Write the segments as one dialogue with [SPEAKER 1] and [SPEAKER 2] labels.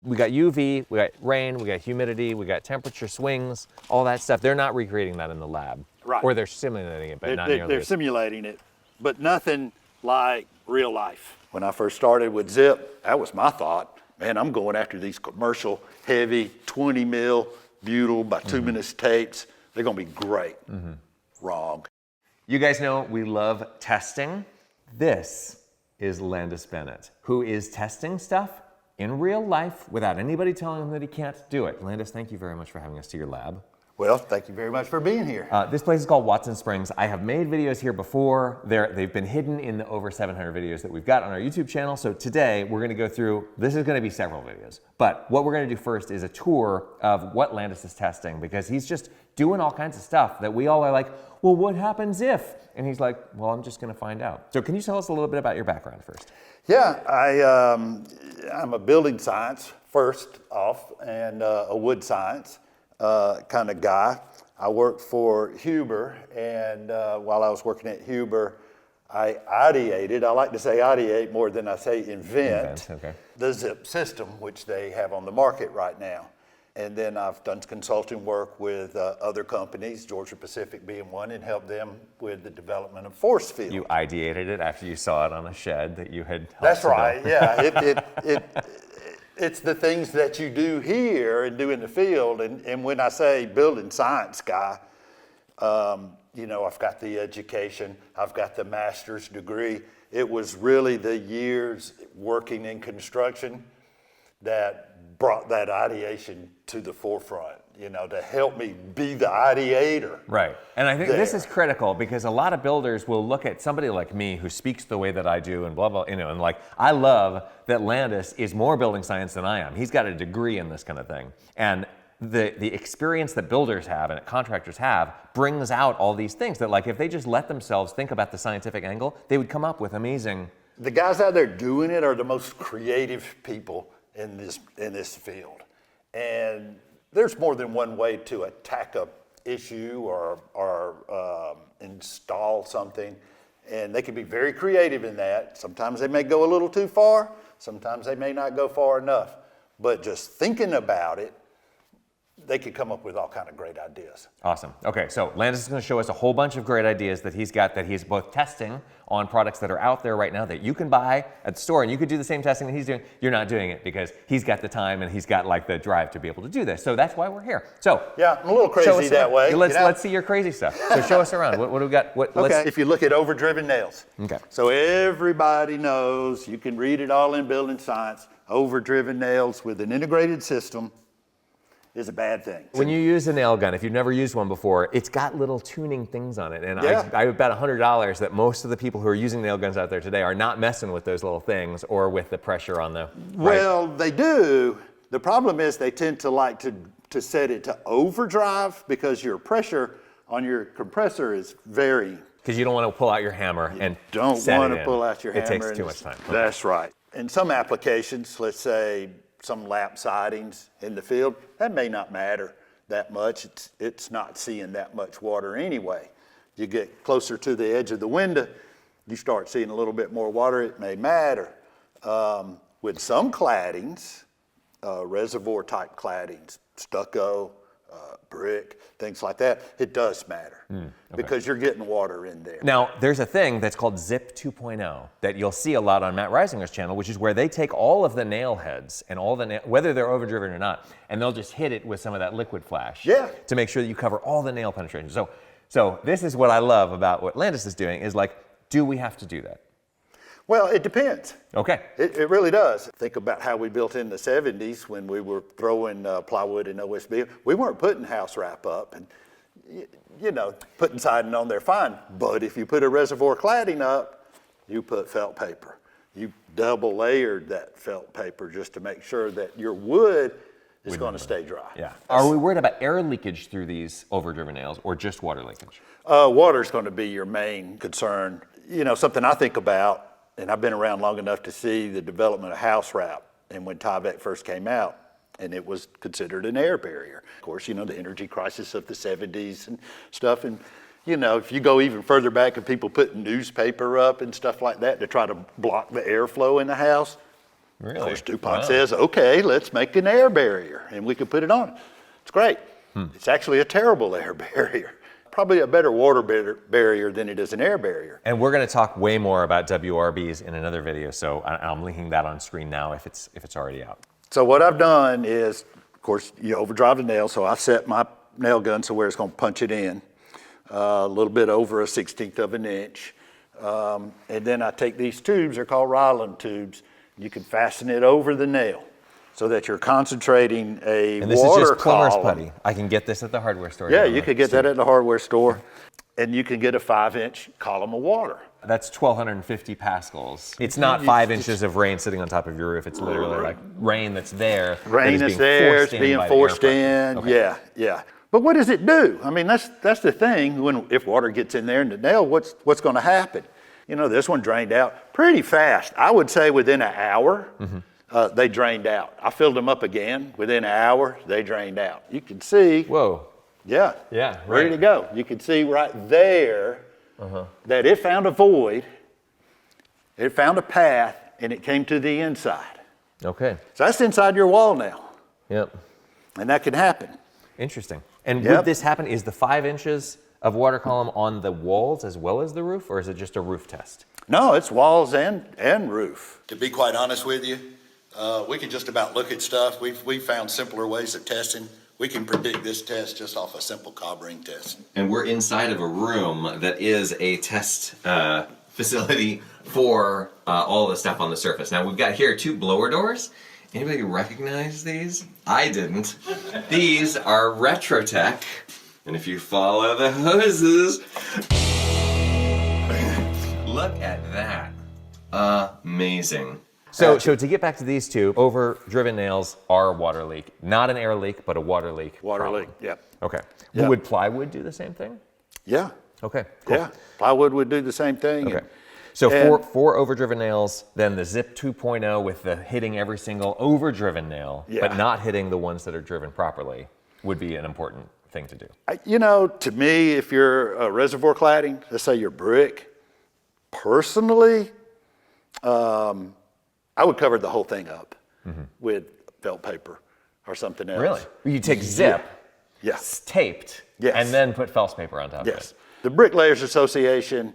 [SPEAKER 1] we got UV, we got rain, we got humidity, we got temperature swings, all that stuff. They're not recreating that in the lab.
[SPEAKER 2] Right.
[SPEAKER 1] Or they're simulating it, but not nearly.
[SPEAKER 2] They're
[SPEAKER 1] as-
[SPEAKER 2] simulating it, but nothing like real life. When I first started with Zip, that was my thought. Man, I'm going after these commercial, heavy, 20 mil butyl by 2 minutes tapes. They're gonna be great. Wrong.
[SPEAKER 1] You guys know we love testing. This is Landus Bennet, who is testing stuff in real life without anybody telling him that he can't do it. Landus, thank you very much for having us to your lab.
[SPEAKER 2] Well, thank you very much for being here.
[SPEAKER 1] This place is called Watson Springs. I have made videos here before. They've been hidden in the over 700 videos that we've got on our YouTube channel. So today we're gonna go through, this is gonna be several videos, but what we're gonna do first is a tour of what Landus is testing, because he's just doing all kinds of stuff that we all are like, well, what happens if? And he's like, well, I'm just gonna find out. So can you tell us a little bit about your background first?
[SPEAKER 2] Yeah, I'm a building science first off, and a wood science kind of guy. I worked for Huber, and while I was working at Huber, I ideated, I like to say ideate more than I say invent,
[SPEAKER 1] Okay.
[SPEAKER 2] the Zip system, which they have on the market right now. And then I've done consulting work with other companies, Georgia Pacific being one, and helped them with the development of ForceField.
[SPEAKER 1] You ideated it after you saw it on a shed that you had helped
[SPEAKER 2] That's
[SPEAKER 1] to build.
[SPEAKER 2] right, yeah. It's the things that you do here and do in the field. And when I say building science guy, you know, I've got the education, I've got the master's degree. It was really the years working in construction that brought that ideation to the forefront, you know, to help me be the ideator.
[SPEAKER 1] Right. And I think
[SPEAKER 2] there.
[SPEAKER 1] this is critical, because a lot of builders will look at somebody like me who speaks the way that I do and blah, blah, you know, and like, I love that Landus is more building science than I am. He's got a degree in this kind of thing. And the experience that builders have and that contractors have brings out all these things that, like, if they just let themselves think about the scientific angle, they would come up with amazing.
[SPEAKER 2] The guys out there doing it are the most creative people in this field. And there's more than one way to attack a issue or install something. And they can be very creative in that. Sometimes they may go a little too far. Sometimes they may not go far enough. But just thinking about it, they could come up with all kind of great ideas.
[SPEAKER 1] Awesome. Okay, so Landus is going to show us a whole bunch of great ideas that he's got, that he's both testing on products that are out there right now that you can buy at the store, and you could do the same testing that he's doing. You're not doing it because he's got the time and he's got like the drive to be able to do this. So that's why we're here. So
[SPEAKER 2] yeah, I'm a little crazy that way.
[SPEAKER 1] Let's see your crazy stuff. So show us around. What do we got?
[SPEAKER 2] Okay. If you look at Overdriven Nails.
[SPEAKER 1] Okay.
[SPEAKER 2] So everybody knows, you can read it all in building science. Overdriven nails with an integrated system is a bad thing.
[SPEAKER 1] When you use a nail gun, if you've never used one before, it's got little tuning things on it. And
[SPEAKER 2] yeah.
[SPEAKER 1] I would bet $100 that most of the people who are using nail guns out there today are not messing with those little things or with the pressure on the.
[SPEAKER 2] Well, they do. The problem is they tend to like to set it to overdrive because your pressure on your compressor is very.
[SPEAKER 1] Because you don't want to pull out your hammer and
[SPEAKER 2] don't want to pull out your hammer.
[SPEAKER 1] It takes too much time. Okay.
[SPEAKER 2] That's right. In some applications, let's say some lap sidings in the field, that may not matter that much. It's not seeing that much water anyway. You get closer to the edge of the window, you start seeing a little bit more water, it may matter. With some claddings, reservoir type claddings, stucco, brick, things like that, it does matter because you're getting water in there.
[SPEAKER 1] Now, there's a thing that's called Zip 2.0 that you'll see a lot on Matt Reisinger's channel, which is where they take all of the nail heads and all the whether they're overdriven or not, and they'll just hit it with some of that liquid flash to make sure that you cover all the nail penetration. So this is what I love about what Landus is doing is like, do we have to do that?
[SPEAKER 2] Well, it depends.
[SPEAKER 1] Okay.
[SPEAKER 2] It really does. Think about how we built in the 70s when we were throwing plywood and OSB. We weren't putting house wrap up and, you know, putting siding on there, fine. But if you put a reservoir cladding up, you put felt paper. You double layered that felt paper just to make sure that your wood is going to stay dry.
[SPEAKER 1] Yeah. Are we worried about air leakage through these overdriven nails or just water leakage?
[SPEAKER 2] Water's going to be your main concern. You know, something I think about, and I've been around long enough to see the development of house wrap. And when Tyvek first came out, and it was considered an air barrier. Of course, you know, the energy crisis of the 70s and stuff. And, you know, if you go even further back and people put newspaper up and stuff like that to try to block the airflow in the house,
[SPEAKER 1] Really?
[SPEAKER 2] Of course, DuPont says, okay, let's make an air barrier, and we can put it on. It's great. It's actually a terrible air barrier. Probably a better water barrier than it is an air barrier.
[SPEAKER 1] And we're going to talk way more about WRBs in another video, so I'm linking that on screen now if it's already out.
[SPEAKER 2] So what I've done is, of course, you overdrive the nail, so I set my nail gun so where it's going to punch it in, a little bit over 1/16 of an inch. And then I take these tubes, they're called Ryland tubes. You can fasten it over the nail so that you're concentrating a
[SPEAKER 1] And this
[SPEAKER 2] water
[SPEAKER 1] is just plumber's
[SPEAKER 2] column.
[SPEAKER 1] putty. I can get this at the hardware store.
[SPEAKER 2] Yeah, you could get that at the hardware store, and you can get a 5-inch column of water.
[SPEAKER 1] That's 1,250 pascals. It's not 5 inches of rain sitting on top of your roof. It's literally like rain that's there.
[SPEAKER 2] Rain is there, it's being forced in.
[SPEAKER 1] Okay.
[SPEAKER 2] Yeah. But what does it do? I mean, that's the thing. If water gets in there in the nail, what's going to happen? You know, this one drained out pretty fast. I would say within an hour, they drained out. I filled them up again. Within an hour, they drained out. You can see.
[SPEAKER 1] Whoa.
[SPEAKER 2] Yeah.
[SPEAKER 1] Yeah,
[SPEAKER 2] Ready
[SPEAKER 1] right.
[SPEAKER 2] to go. You can see right there that it found a void, it found a path, and it came to the inside.
[SPEAKER 1] Okay.
[SPEAKER 2] So that's inside your wall now.
[SPEAKER 1] Yep.
[SPEAKER 2] And that can happen.
[SPEAKER 1] Interesting. And
[SPEAKER 2] Yep.
[SPEAKER 1] would this happen? Is the 5 inches of water column on the walls as well as the roof, or is it just a roof test?
[SPEAKER 2] No, it's walls and roof.
[SPEAKER 3] To be quite honest with you, we can just about look at stuff. We've found simpler ways of testing. We can predict this test just off a simple cob ring test.
[SPEAKER 4] And we're inside of a room that is a test facility for all the stuff on the surface. Now we've got here 2 blower doors. Anybody recognize these? I didn't. These are Retrotech. And if you follow the hoses, look at that. Amazing.
[SPEAKER 1] So to get back to these two, overdriven nails are a water leak. Not an air leak, but a water leak.
[SPEAKER 2] Water
[SPEAKER 1] problem.
[SPEAKER 2] leak, yeah.
[SPEAKER 1] Okay.
[SPEAKER 2] Yeah.
[SPEAKER 1] Would plywood do the same thing?
[SPEAKER 2] Yeah.
[SPEAKER 1] Okay, cool.
[SPEAKER 2] Yeah. Plywood would do the same thing.
[SPEAKER 1] Okay. So
[SPEAKER 2] and-
[SPEAKER 1] for overdriven nails, then the Zip 2.0 with the hitting every single overdriven nail,
[SPEAKER 2] Yeah.
[SPEAKER 1] but not hitting the ones that are driven properly would be an important thing to do.
[SPEAKER 2] You know, to me, if you're a reservoir cladding, let's say you're brick, personally, I would cover the whole thing up with felt paper or something else.
[SPEAKER 1] Really? You take Zip,
[SPEAKER 2] Yes.
[SPEAKER 1] taped,
[SPEAKER 2] Yes.
[SPEAKER 1] and then put false paper on top of
[SPEAKER 2] Yes.
[SPEAKER 1] it.
[SPEAKER 2] The Bricklayers Association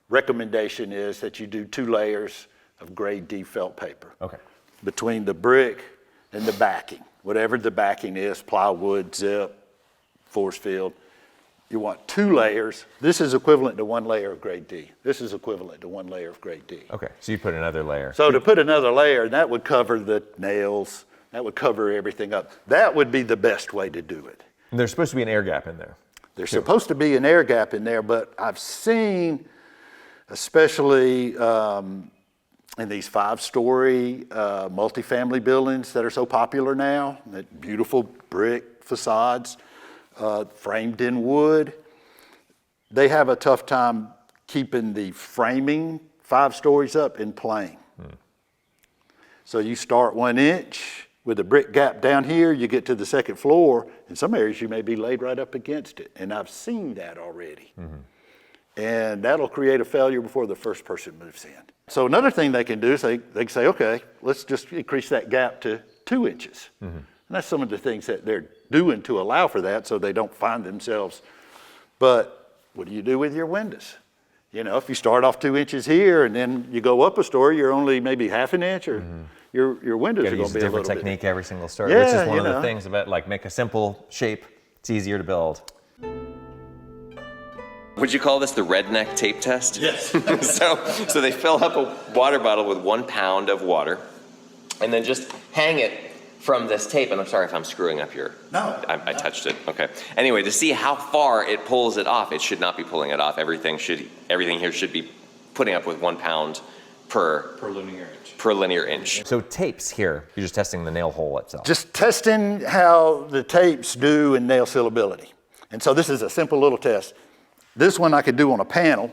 [SPEAKER 2] recommendation is that you do 2 layers of grade D felt paper.
[SPEAKER 1] Okay.
[SPEAKER 2] Between the brick and the backing, whatever the backing is, plywood, Zip, ForceField, you want 2 layers. This is equivalent to 1 layer of grade D. This is equivalent to 1 layer of grade D.
[SPEAKER 1] Okay, so you put another layer.
[SPEAKER 2] So to put another layer, that would cover the nails, that would cover everything up. That would be the best way to do it.
[SPEAKER 1] And there's supposed to be an air gap in there.
[SPEAKER 2] There's supposed to be an air gap in there, but I've seen, especially in these 5-story multifamily buildings that are so popular now, that beautiful brick facades, framed in wood, they have a tough time keeping the framing 5 stories up in plane. So you start 1 inch with a brick gap down here, you get to the 2nd floor, in some areas you may be laid right up against it. And I've seen that already. And that'll create a failure before the first person moves in. So another thing they can do is they can say, okay, let's just increase that gap to 2 inches. And that's some of the things that they're doing to allow for that so they don't find themselves. But what do you do with your windows? You know, if you start off 2 inches here and then you go up a story, you're only maybe half an inch, or your windows
[SPEAKER 1] You
[SPEAKER 2] are
[SPEAKER 1] gotta
[SPEAKER 2] going
[SPEAKER 1] use
[SPEAKER 2] to
[SPEAKER 1] a
[SPEAKER 2] be a
[SPEAKER 1] different
[SPEAKER 2] little
[SPEAKER 1] technique
[SPEAKER 2] bit.
[SPEAKER 1] every single story,
[SPEAKER 2] Yeah,
[SPEAKER 1] which is one
[SPEAKER 2] you
[SPEAKER 1] of the
[SPEAKER 2] know.
[SPEAKER 1] things about, like, make a simple shape, it's easier to build.
[SPEAKER 4] Would you call this the redneck tape test?
[SPEAKER 3] Yes.
[SPEAKER 4] So they fill up a water bottle with 1 pound of water and then just hang it from this tape. And I'm sorry if I'm screwing up your.
[SPEAKER 3] No.
[SPEAKER 4] I touched it. Okay. Anyway, to see how far it pulls it off, it should not be pulling it off. Everything here should be putting up with 1 pound per linear inch.
[SPEAKER 1] So tapes here, you're just testing the nail hole itself.
[SPEAKER 2] Just testing how the tapes do in nail sealability. And so this is a simple little test. This one I could do on a panel.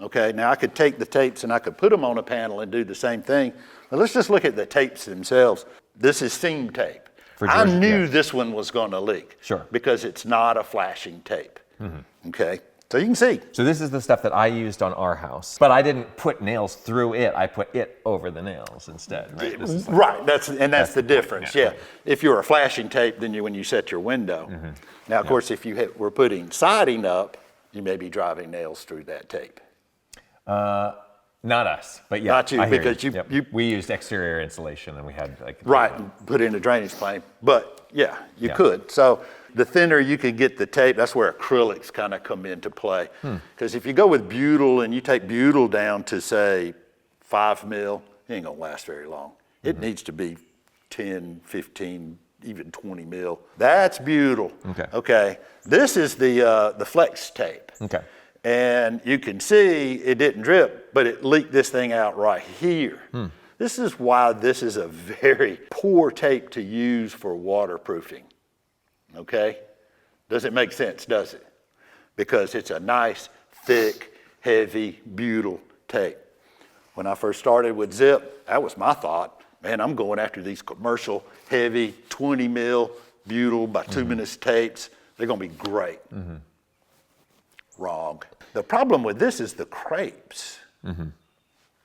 [SPEAKER 2] Okay, now I could take the tapes and I could put them on a panel and do the same thing. But let's just look at the tapes themselves. This is seam tape.
[SPEAKER 1] For
[SPEAKER 2] I
[SPEAKER 1] Georgia,
[SPEAKER 2] knew
[SPEAKER 1] yeah.
[SPEAKER 2] this one was going to leak.
[SPEAKER 1] Sure.
[SPEAKER 2] Because it's not a flashing tape. Okay, So you can see.
[SPEAKER 1] So this is the stuff that I used on our house, but I didn't put nails through it. I put it over the nails instead, right? This is like,
[SPEAKER 2] Right, that's the difference,
[SPEAKER 1] Yeah.
[SPEAKER 2] yeah. If you were a flashing tape, then when you set your window. Now, of course, if you were putting siding up, you may be driving nails through that tape.
[SPEAKER 1] not us, but yeah.
[SPEAKER 2] Not you,
[SPEAKER 1] I hear
[SPEAKER 2] because you-
[SPEAKER 1] we used exterior insulation and we had like.
[SPEAKER 2] Right, and put in a drainage plane, but yeah, you
[SPEAKER 1] Yeah.
[SPEAKER 2] could. So the thinner you can get the tape, that's where acrylics kind of come into play. Because if you go with butyl and you take butyl down to say 5 mil, it ain't gonna last very long. It needs to be 10, 15, even 20 mil. That's butyl.
[SPEAKER 1] Okay.
[SPEAKER 2] Okay. This is the flex tape.
[SPEAKER 1] Okay.
[SPEAKER 2] And you can see it didn't drip, but it leaked this thing out right here. This is why this is a very poor tape to use for waterproofing. Okay? Doesn't make sense, does it? Because it's a nice, thick, heavy, butyl tape. When I first started with Zip, that was my thought. Man, I'm going after these commercial, heavy, 20 mil butyl bituminous tapes. They're gonna be great. Wrong. The problem with this is the crepes.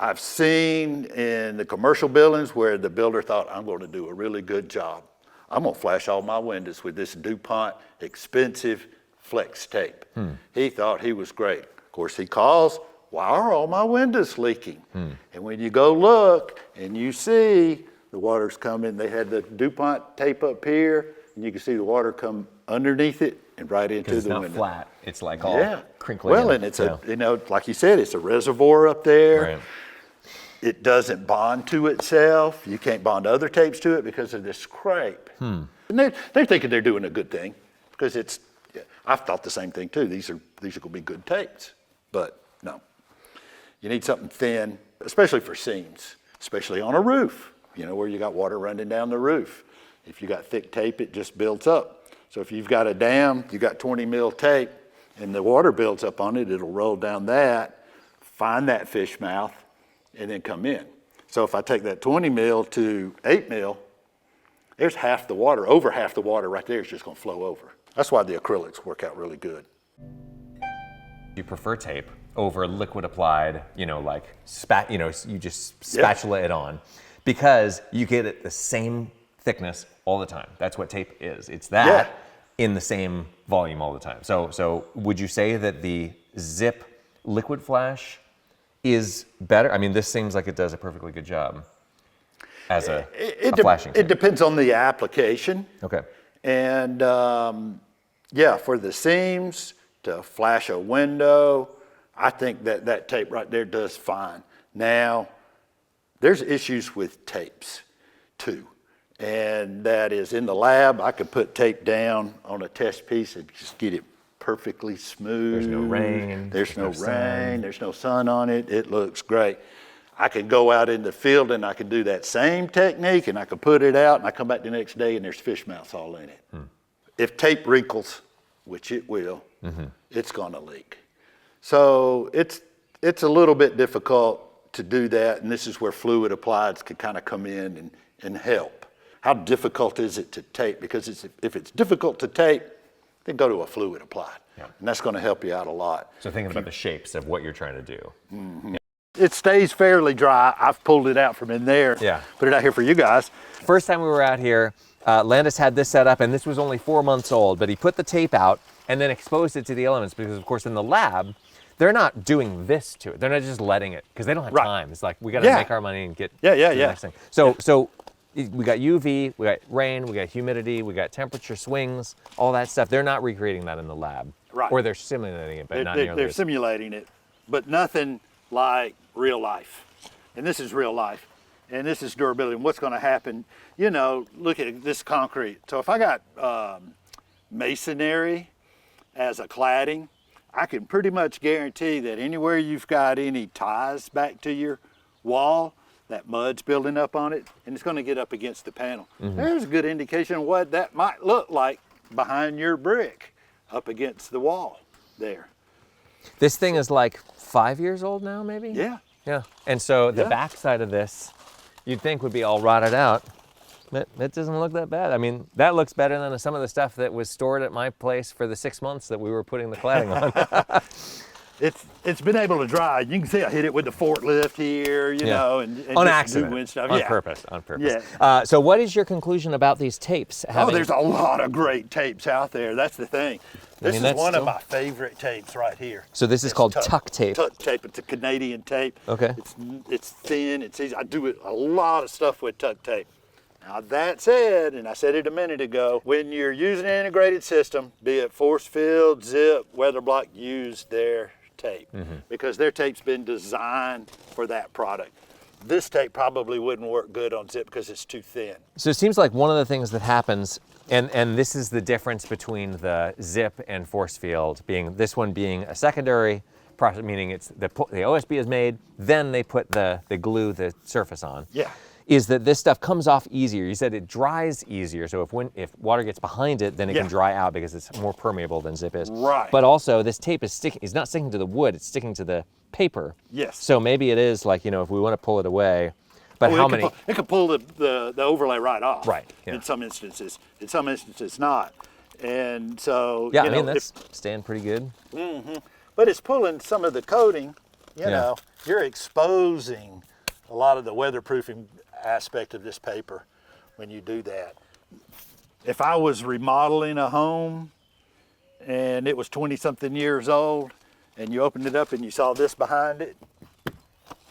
[SPEAKER 2] I've seen in the commercial buildings where the builder thought, I'm going to do a really good job. I'm going to flash all my windows with this DuPont expensive flex tape. He thought he was great. Of course, he calls, why are all my windows leaking? And when you go look and you see the water's coming, they had the DuPont tape up here, and you can see the water come underneath it and right into
[SPEAKER 1] It's
[SPEAKER 2] the
[SPEAKER 1] not
[SPEAKER 2] window.
[SPEAKER 1] flat. It's like all crinkly.
[SPEAKER 2] Well, and it's like you said, it's a reservoir up there.
[SPEAKER 1] Right.
[SPEAKER 2] It doesn't bond to itself. You can't bond other tapes to it because of this crepe. And they're thinking they're doing a good thing because I've thought the same thing too. These are going to be good tapes, but no. You need something thin, especially for seams, especially on a roof, where you got water running down the roof. If you got thick tape, it just builds up. So if you've got a dam, you got 20 mil tape, and the water builds up on it, it'll roll down that, find that fish mouth, and then come in. So if I take that 20 mil to 8 mil, there's half the water, over half the water right there is just gonna flow over. That's why the acrylics work out really good.
[SPEAKER 1] You prefer tape over liquid applied, like you just spatula it on, because you get it the same thickness all the time. That's what tape is. It's that in the same volume all the time. So would you say that the Zip liquid flash is better? I mean, this seems like it does a perfectly good job as a flashing tape.
[SPEAKER 2] It depends on the application.
[SPEAKER 1] Okay.
[SPEAKER 2] And for the seams, to flash a window, I think that tape right there does fine. Now, there's issues with tapes too. And that is in the lab, I could put tape down on a test piece and just get it perfectly smooth.
[SPEAKER 1] There's no rain.
[SPEAKER 2] There's no
[SPEAKER 1] sun.
[SPEAKER 2] rain. There's no sun on it. It looks great. I could go out in the field and I could do that same technique and I could put it out and I come back the next day and there's fish mouths all in it. If tape wrinkles, which it will, it's gonna leak. So it's a little bit difficult to do that, and this is where fluid applieds could kind of come in and help. How difficult is it to tape? Because if it's difficult to tape, then go to a fluid applied.
[SPEAKER 1] Yeah.
[SPEAKER 2] And that's gonna help you out a lot.
[SPEAKER 1] So thinking about the shapes of what you're trying to do.
[SPEAKER 2] It stays fairly dry. I've pulled it out from in there.
[SPEAKER 1] Yeah.
[SPEAKER 2] Put it out here for you guys.
[SPEAKER 1] First time we were out here, Landus had this set up, and this was only 4 months old, but he put the tape out and then exposed it to the elements because, of course, in the lab, they're not doing this to it. They're not just letting it, because they don't have time. It's like, we got to make our money and get to the next thing. So we got UV, we got rain, we got humidity, we got temperature swings, all that stuff. They're not recreating that in the lab.
[SPEAKER 2] Right.
[SPEAKER 1] Or they're simulating it, but not nearly.
[SPEAKER 2] They're simulating it, but nothing like real life. And this is real life. And this is durability. And what's going to happen, look at this concrete. So if I got masonry as a cladding, I can pretty much guarantee that anywhere you've got any ties back to your wall, that mud's building up on it, and it's going to get up against the panel. There's a good indication of what that might look like behind your brick, up against the wall there.
[SPEAKER 1] This thing is like 5 years old now, maybe?
[SPEAKER 2] Yeah.
[SPEAKER 1] Yeah. And so the back side of this, you'd think would be all rotted out. That doesn't look that bad. I mean, that looks better than some of the stuff that was stored at my place for the 6 months that we were putting the cladding on.
[SPEAKER 2] It's been able to dry. You can see I hit it with the forklift here, you know, and
[SPEAKER 1] on
[SPEAKER 2] just
[SPEAKER 1] accident,
[SPEAKER 2] doing stuff.
[SPEAKER 1] on purpose, on purpose.
[SPEAKER 2] Yeah.
[SPEAKER 1] So what is your conclusion about these tapes?
[SPEAKER 2] Oh, there's a lot of great tapes out there. That's the thing. This is one of
[SPEAKER 1] still...
[SPEAKER 2] my favorite tapes right here.
[SPEAKER 1] So this is called tuck tape.
[SPEAKER 2] Tuck tape. It's a Canadian tape.
[SPEAKER 1] Okay.
[SPEAKER 2] It's thin. It's easy. I do a lot of stuff with tuck tape. Now that said, and I said it a minute ago, when you're using an integrated system, be it ForceField, Zip, Weatherblock, use their tape because their tape's been designed for that product. This tape probably wouldn't work good on Zip because it's too thin.
[SPEAKER 1] So it seems like one of the things that happens, and this is the difference between the Zip and ForceField, being this one being a secondary process, meaning it's the OSB is made, then they put they glue the surface on.
[SPEAKER 2] Yeah.
[SPEAKER 1] Is that this stuff comes off easier. You said it dries easier, so if water gets behind it, then it can dry out because it's more permeable than Zip is.
[SPEAKER 2] Right.
[SPEAKER 1] But also, this tape is not sticking to the wood, it's sticking to the paper.
[SPEAKER 2] Yes.
[SPEAKER 1] So maybe it is like, if we want to pull it away, but how many?
[SPEAKER 2] It can pull the overlay right off.
[SPEAKER 1] Right. Yeah.
[SPEAKER 2] In some instances. In some instances not. And so,
[SPEAKER 1] yeah, I mean, that's staying pretty good.
[SPEAKER 2] But it's pulling some of the coating, you know, you're exposing a lot of the weatherproofing aspect of this paper when you do that. If I was remodeling a home and it was 20-something years old and you opened it up and you saw this behind it,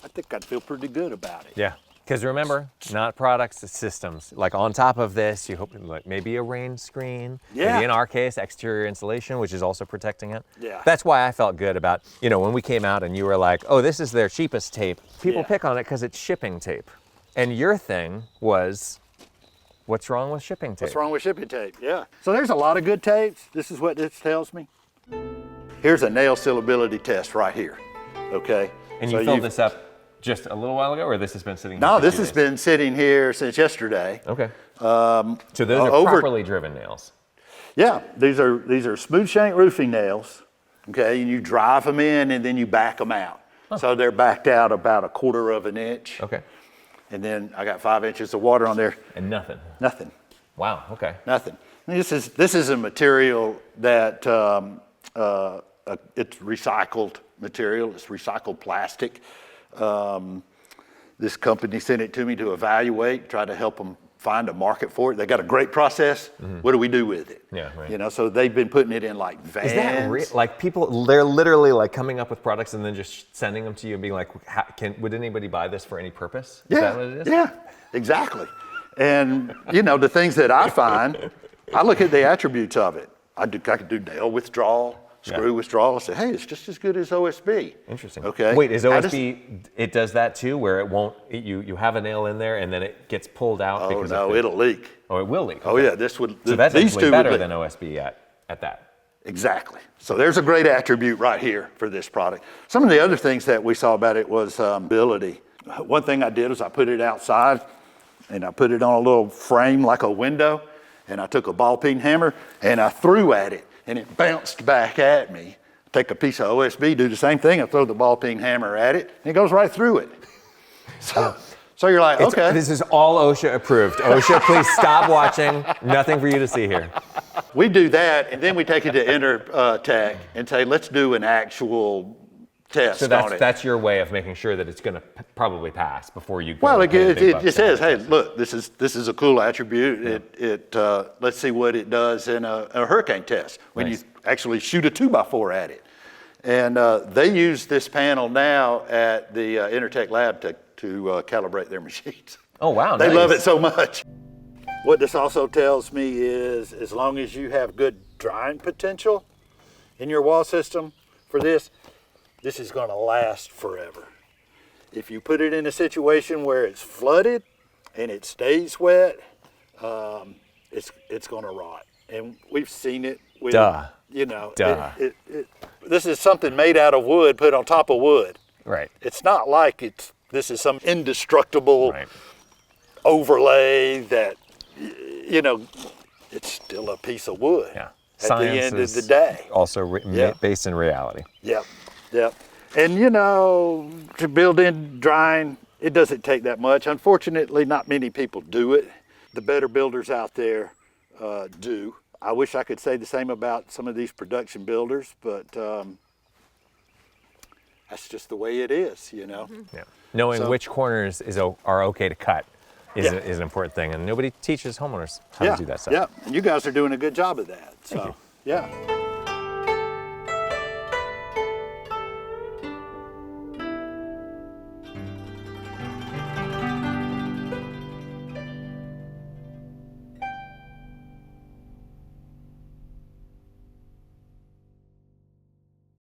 [SPEAKER 2] I think I'd feel pretty good about it.
[SPEAKER 1] Yeah, because remember, not products, it's systems. Like on top of this, you hope like maybe a rain screen, maybe in our case, exterior insulation, which is also protecting it.
[SPEAKER 2] Yeah.
[SPEAKER 1] That's why I felt good about, when we came out and you were like, oh, this is their cheapest tape. People pick on it because it's shipping tape. And your thing was, what's wrong with shipping tape?
[SPEAKER 2] What's wrong with shipping tape? Yeah. So there's a lot of good tapes. This is what this tells me. Here's a nail sealability test right here. Okay.
[SPEAKER 1] And you filled this up just a little while ago, or this has been sitting here?
[SPEAKER 2] No, this has been sitting here since yesterday.
[SPEAKER 1] Okay. So those are properly driven nails.
[SPEAKER 2] Yeah, these are smooth shank roofing nails. Okay, and you drive them in and then you back them out. So they're backed out about 1/4 inch.
[SPEAKER 1] Okay.
[SPEAKER 2] And then I got 5 inches of water on there.
[SPEAKER 1] And nothing.
[SPEAKER 2] Nothing.
[SPEAKER 1] Wow. Okay.
[SPEAKER 2] Nothing. This is a material that it's recycled material. It's recycled plastic. This company sent it to me to evaluate, try to help them find a market for it. They got a great process. What do we do with it?
[SPEAKER 1] Yeah, right.
[SPEAKER 2] So they've been putting it in like vans.
[SPEAKER 1] Is that real? Like people, they're literally like coming up with products and then just sending them to you and being like, would anybody buy this for any purpose? Is that what it is?
[SPEAKER 2] Yeah, exactly. And the things that I find, I look at the attributes of it. I could do nail withdrawal, screw withdrawal. I say, hey, it's just as good as OSB.
[SPEAKER 1] Interesting.
[SPEAKER 2] Okay.
[SPEAKER 1] Wait, is OSB, it does that too, where it won't, you have a nail in there and then it gets pulled out?
[SPEAKER 2] Oh,
[SPEAKER 1] because
[SPEAKER 2] no, it'll leak.
[SPEAKER 1] Oh, it will leak.
[SPEAKER 2] Oh,
[SPEAKER 1] okay.
[SPEAKER 2] yeah,
[SPEAKER 1] So that's
[SPEAKER 2] these
[SPEAKER 1] actually
[SPEAKER 2] two
[SPEAKER 1] better than OSB at that.
[SPEAKER 2] Exactly. So there's a great attribute right here for this product. Some of the other things that we saw about it was ability. One thing I did was I put it outside and I put it on a little frame like a window, and I took a ball peen hammer and I threw at it and it bounced back at me. Take a piece of OSB, do the same thing, and throw the ball peen hammer at it, and it goes right through it. So you're like, okay.
[SPEAKER 1] This is all OSHA approved. OSHA, please stop watching. Nothing for you to see here.
[SPEAKER 2] We do that, and then we take it to Intertech and say, let's do an actual test on it.
[SPEAKER 1] That's your way of making sure that it's going to probably pass before you go.
[SPEAKER 2] Well, it says, hey, look, this is a cool attribute. Yeah. Let's see what it does in a hurricane test when you actually shoot a 2x4 at it. And they use this panel now at the Intertech lab to calibrate their machines.
[SPEAKER 1] Oh, wow.
[SPEAKER 2] They love it so much. What this also tells me is as long as you have good drying potential in your wall system for this is going to last forever. If you put it in a situation where it's flooded and it stays wet, it's going to rot. And we've seen it with, this is something made out of wood, put on top of wood.
[SPEAKER 1] Right.
[SPEAKER 2] It's not like this is some indestructible overlay that, it's still a piece of wood at the end of the day.
[SPEAKER 1] Also based in reality.
[SPEAKER 2] Yep. And to build in drying, it doesn't take that much. Unfortunately, not many people do it. the better builders out there do. I wish I could say the same about some of these production builders, but that's just the way it is, you know.
[SPEAKER 1] Yeah. Knowing
[SPEAKER 2] So-
[SPEAKER 1] which corners are okay to cut is,
[SPEAKER 2] Yeah.
[SPEAKER 1] is an important thing, and nobody teaches homeowners how to do that stuff.
[SPEAKER 2] Yeah, and you guys are doing a good job of that. So, yeah.